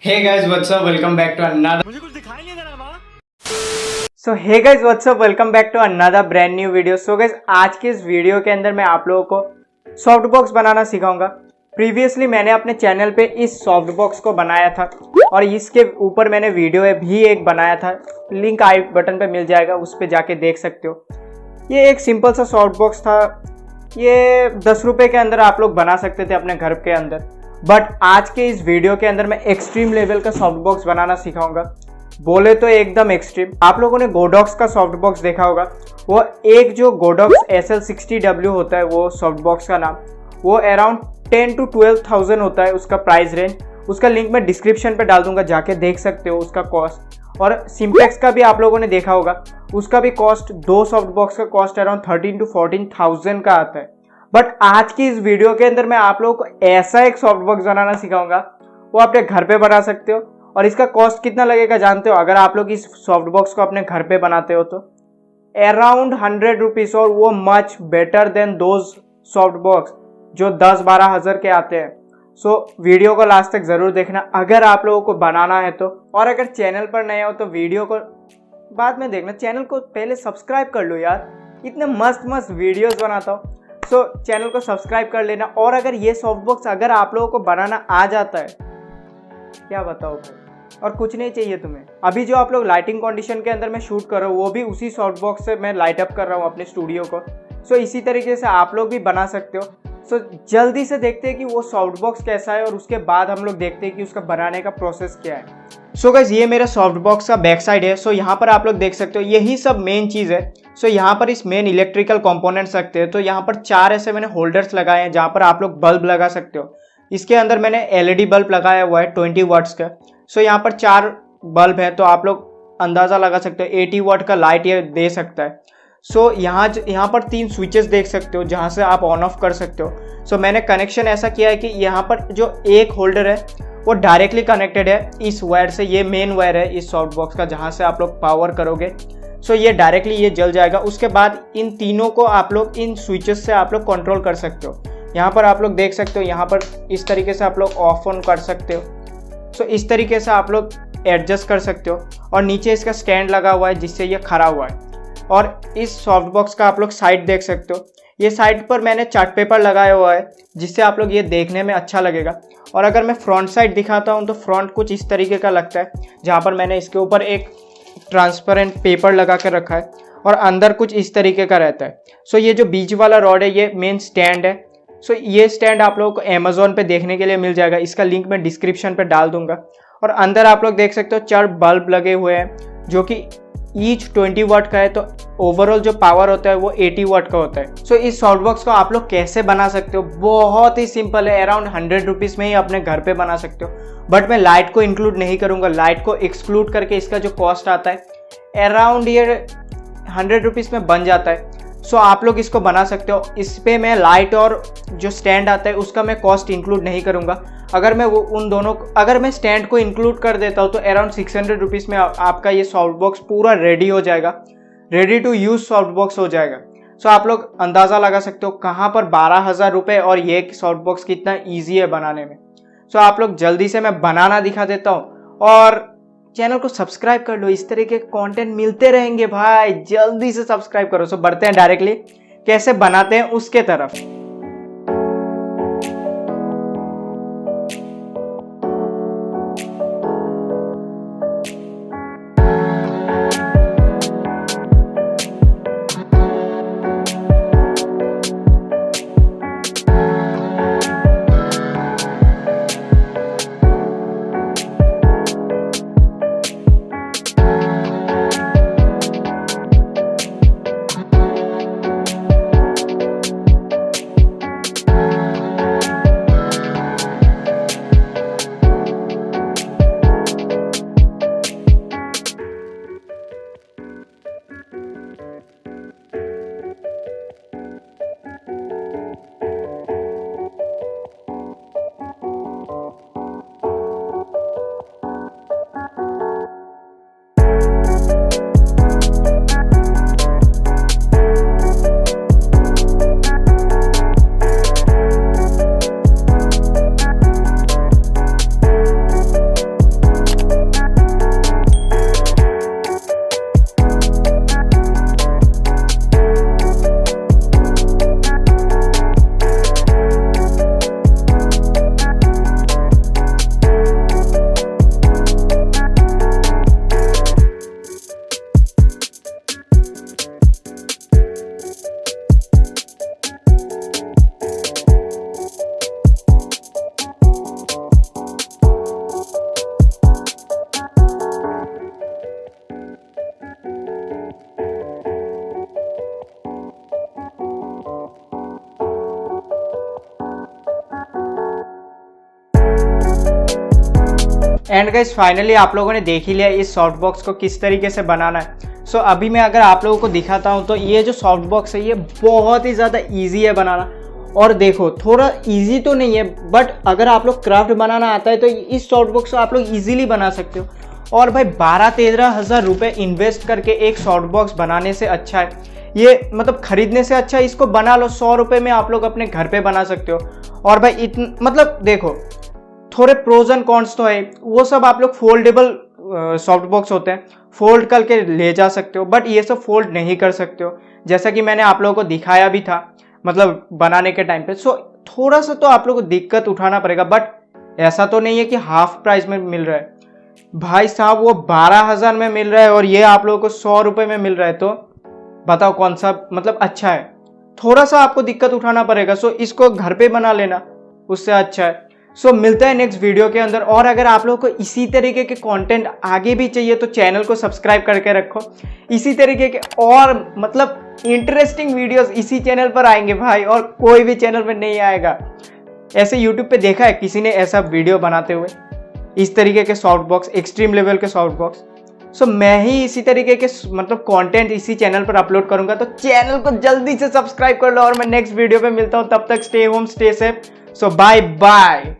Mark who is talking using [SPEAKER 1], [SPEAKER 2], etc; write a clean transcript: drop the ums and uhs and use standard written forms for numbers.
[SPEAKER 1] Hey guys, what's up? Welcome back to another.
[SPEAKER 2] मुझे कुछ दिखाई नहीं दे रहा माँ।
[SPEAKER 3] So hey guys what's up, welcome back to another brand new video. So guys आज के इस वीडियो के अंदर मैं आप लोगों को सॉफ्ट बॉक्स बनाना सिखाऊंगा। प्रीवियसली मैंने अपने चैनल पे इस सॉफ्ट बॉक्स को बनाया था और इसके ऊपर मैंने वीडियो भी एक बनाया था, लिंक आई बटन पे मिल जाएगा, उस पर जाके देख सकते हो। ये एक सिंपल सा सॉफ्ट बॉक्स था, ये 10 रुपये के अंदर आप लोग बना सकते थे अपने घर के अंदर। बट आज के इस वीडियो के अंदर मैं एक्सट्रीम लेवल का सॉफ्ट बॉक्स बनाना सिखाऊंगा, बोले तो एकदम एक्सट्रीम। आप लोगों ने गोडॉक्स का सॉफ्ट बॉक्स देखा होगा, वो एक जो गोडॉक्स SL60W होता है वो सॉफ्ट बॉक्स का नाम, वो अराउंड 10 to 12,000 होता है उसका प्राइस रेंज। उसका लिंक मैं डिस्क्रिप्शन पे डाल दूंगा, जाके देख सकते हो उसका कॉस्ट। और सिम्प्लेक्स का भी आप लोगों ने देखा होगा, उसका भी कॉस्ट, दो सॉफ्ट बॉक्स का कॉस्ट अराउंड 13 to 14,000 का आता है। बट आज की इस वीडियो के अंदर मैं आप लोगों को ऐसा एक सॉफ्ट बॉक्स बनाना सिखाऊंगा, वो अपने घर पे बना सकते हो। और इसका कॉस्ट कितना लगेगा जानते हो? अगर आप लोग इस सॉफ्ट बॉक्स को अपने घर पे बनाते हो तो अराउंड 100 रुपीज़, और वो much better than those soft box जो 10-12 हज़ार के आते हैं। सो वीडियो को लास्ट तक ज़रूर देखना अगर आप लोगों को बनाना है तो। और अगर चैनल पर नए हो तो वीडियो को बाद में देखना, चैनल को पहले सब्सक्राइब कर लो यार, इतने मस्त मस्त वीडियोस बनाता हूँ। सो चैनल को सब्सक्राइब कर लेना। और अगर ये सॉफ्ट बॉक्स अगर आप लोगों को बनाना आ जाता है, क्या बताओ भाई, और कुछ नहीं चाहिए तुम्हें। अभी जो आप लोग लाइटिंग कंडीशन के अंदर मैं शूट कर रहा हूँ, वो भी उसी सॉफ्ट बॉक्स से मैं लाइट अप कर रहा हूँ अपने स्टूडियो को। सो इसी तरीके से आप लोग भी बना सकते हो। सो जल्दी से देखते हैं कि वो सॉफ्ट बॉक्स कैसा है, और उसके बाद हम लोग देखते हैं कि उसका बनाने का प्रोसेस क्या है। सो गाइस ये मेरा सॉफ्ट बॉक्स का बैक साइड है। सो यहाँ पर आप लोग देख सकते हो, यही सब मेन चीज़ है। सो यहाँ पर इस मेन इलेक्ट्रिकल कंपोनेंट्स रखते हैं। तो यहाँ पर 4 ऐसे मैंने होल्डर्स लगाए हैं जहाँ पर आप लोग बल्ब लगा सकते हो। इसके अंदर मैंने LED बल्ब लगाया हुआ है 20 वाट्स का। सो यहाँ पर 4 बल्ब है, तो आप लोग अंदाज़ा लगा सकते हो 80 वाट का लाइट ये दे सकता है। सो यहाँ पर 3 स्विचेस देख सकते हो जहाँ से आप ऑन ऑफ कर सकते हो। सो मैंने कनेक्शन ऐसा किया है कि यहाँ पर जो एक होल्डर है वो डायरेक्टली कनेक्टेड है इस वायर से। ये मेन वायर है इस सॉफ्ट बॉक्स का, जहाँ से आप लोग पावर करोगे। सो ये डायरेक्टली ये जल जाएगा। उसके बाद इन तीनों को आप लोग इन स्विचेस से आप लोग कंट्रोल कर सकते हो। यहाँ पर आप लोग देख सकते हो, यहाँ पर इस तरीके से आप लोग ऑफ ऑन कर सकते हो। सो इस तरीके से आप लोग एडजस्ट कर सकते हो। और नीचे इसका स्टैंड लगा हुआ है जिससे ये खड़ा हुआ है। और इस सॉफ्ट बॉक्स का आप लोग साइड देख सकते हो, ये साइड पर मैंने चार्ट पेपर लगाया हुआ है जिससे आप लोग ये देखने में अच्छा लगेगा। और अगर मैं फ्रंट साइड दिखाता हूँ तो फ्रंट कुछ इस तरीके का लगता है, जहाँ पर मैंने इसके ऊपर एक ट्रांसपेरेंट पेपर लगा कर रखा है और अंदर कुछ इस तरीके का रहता है। सो ये जो बीच वाला रॉड है ये मेन स्टैंड है। सो ये स्टैंड आप लोगों को अमेजोन पे देखने के लिए मिल जाएगा, इसका लिंक मैं डिस्क्रिप्शन पे डाल दूंगा। और अंदर आप लोग देख सकते हो 4 बल्ब लगे हुए हैं जो कि ईच 20 वाट का है, तो ओवरऑल जो पावर होता है वो 80 वाट का होता है। सो इस सॉफ्ट बॉक्स को आप लोग कैसे बना सकते हो? बहुत ही सिंपल है, अराउंड 100 रुपीज़ में ही अपने घर पे बना सकते हो। बट मैं लाइट को इंक्लूड नहीं करूँगा, लाइट को एक्सक्लूड करके इसका जो कॉस्ट आता है अराउंड ये 100 रुपीज़ में बन जाता है। सो आप लोग इसको बना सकते हो। इस पर मैं लाइट और जो स्टैंड आता है उसका मैं कॉस्ट इंक्लूड नहीं करूँगा। अगर मैं वो उन दोनों, अगर मैं स्टैंड को इंक्लूड कर देता हूँ तो अराउंड 600 रुपीज़ में आपका ये सॉफ्ट बॉक्स पूरा रेडी हो जाएगा, ready to use soft box हो जाएगा। सो आप लोग अंदाज़ा लगा सकते हो कहाँ पर 12,000 रुपये और ये सॉफ्ट बॉक्स कितना ईजी है बनाने में। सो आप लोग जल्दी से मैं बनाना दिखा देता हूँ, और चैनल को सब्सक्राइब कर लो, इस तरह के कंटेंट मिलते रहेंगे भाई, जल्दी से सब्सक्राइब करो। सो बढ़ते हैं डायरेक्टली कैसे बनाते हैं उसके तरफ। एंड गाइस फाइनली आप लोगों ने देख ही लिया इस सॉफ्ट बॉक्स को किस तरीके से बनाना है। सो अभी मैं अगर आप लोगों को दिखाता हूँ तो ये जो सॉफ्ट बॉक्स है ये बहुत ही ज़्यादा ईजी है बनाना। और देखो थोड़ा इजी तो नहीं है, बट अगर आप लोग क्राफ्ट बनाना आता है तो इस सॉफ्ट बॉक्स को आप लोग इजीली बना सकते हो। और भाई 12-13 हज़ार रुपये इन्वेस्ट करके एक सॉफ्ट बॉक्स बनाने से अच्छा है ये, मतलब खरीदने से अच्छा इसको बना लो। 100 रुपये में आप लोग अपने घर पे बना सकते हो। और भाई मतलब देखो थोड़े प्रोज एंड कॉन्स तो है, वो सब आप लोग फोल्डेबल सॉफ्ट बॉक्स होते हैं, फोल्ड करके ले जा सकते हो, बट ये सब फोल्ड नहीं कर सकते हो, जैसा कि मैंने आप लोगों को दिखाया भी था मतलब बनाने के टाइम पे। सो थोड़ा सा तो आप लोगों को दिक्कत उठाना पड़ेगा, बट ऐसा तो नहीं है कि हाफ प्राइस में मिल रहा है भाई साहब। वो 12,000 में मिल रहा है और ये आप लोगों को 100 रुपये में मिल रहा है, तो बताओ कौन सा मतलब अच्छा है। थोड़ा सा आपको दिक्कत उठाना पड़ेगा, सो इसको घर पे बना लेना, उससे अच्छा है। सो मिलता है नेक्स्ट वीडियो के अंदर। और अगर आप लोगों को इसी तरीके के कंटेंट आगे भी चाहिए तो चैनल को सब्सक्राइब करके रखो। इसी तरीके के और मतलब इंटरेस्टिंग वीडियोस इसी चैनल पर आएंगे भाई, और कोई भी चैनल में नहीं आएगा। ऐसे यूट्यूब पे देखा है किसी ने ऐसा वीडियो बनाते हुए इस तरीके के सॉफ्ट बॉक्स, एक्सट्रीम लेवल के सॉफ्ट बॉक्स। सो मैं ही इसी तरीके के मतलब कंटेंट इसी चैनल पर अपलोड करूंगा, तो चैनल को जल्दी से सब्सक्राइब कर लो। और मैं नेक्स्ट वीडियो पे मिलता हूं, तब तक स्टे होम स्टे सेफ। सो बाय बाय।